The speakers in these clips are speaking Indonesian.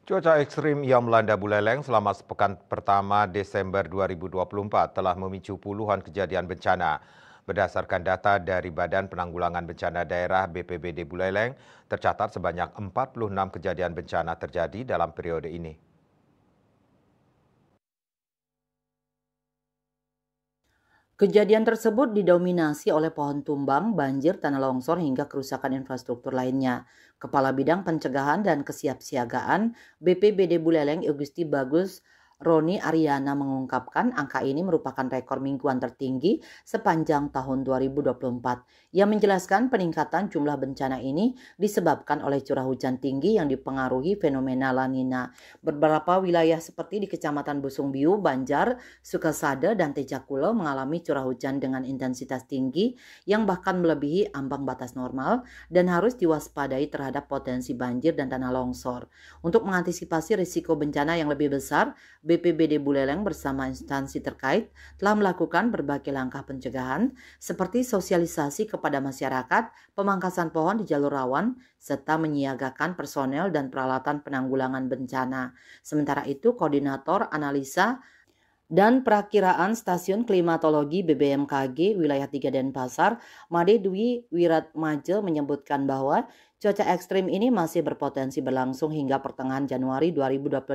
Cuaca ekstrim yang melanda Buleleng selama sepekan pertama Desember 2024 telah memicu puluhan kejadian bencana. Berdasarkan data dari Badan Penanggulangan Bencana Daerah BPBD Buleleng, tercatat sebanyak 46 kejadian bencana terjadi dalam periode ini. Kejadian tersebut didominasi oleh pohon tumbang, banjir, tanah longsor, hingga kerusakan infrastruktur lainnya. Kepala Bidang Pencegahan dan Kesiapsiagaan BPBD Buleleng Igusti Bagus Roni Ariana mengungkapkan angka ini merupakan rekor mingguan tertinggi sepanjang tahun 2024. Ia menjelaskan peningkatan jumlah bencana ini disebabkan oleh curah hujan tinggi yang dipengaruhi fenomena La Nina. Beberapa wilayah seperti di Kecamatan Busungbiu, Banjar, Sukasada, dan Tejakulo mengalami curah hujan dengan intensitas tinggi yang bahkan melebihi ambang batas normal dan harus diwaspadai terhadap potensi banjir dan tanah longsor. Untuk mengantisipasi risiko bencana yang lebih besar, BPBD Buleleng bersama instansi terkait telah melakukan berbagai langkah pencegahan seperti sosialisasi kepada masyarakat, pemangkasan pohon di jalur rawan, serta menyiagakan personel dan peralatan penanggulangan bencana. Sementara itu, Koordinator Analisa dan Perakiraan Stasiun Klimatologi BBMKG Wilayah 3 Denpasar, Made Dwi Wiratmaja menyebutkan bahwa cuaca ekstrim ini masih berpotensi berlangsung hingga pertengahan Januari 2025.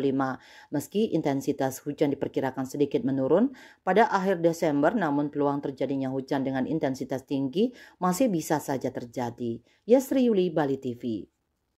Meski intensitas hujan diperkirakan sedikit menurun pada akhir Desember, namun peluang terjadinya hujan dengan intensitas tinggi masih bisa saja terjadi. Yasri Yuli, Bali TV.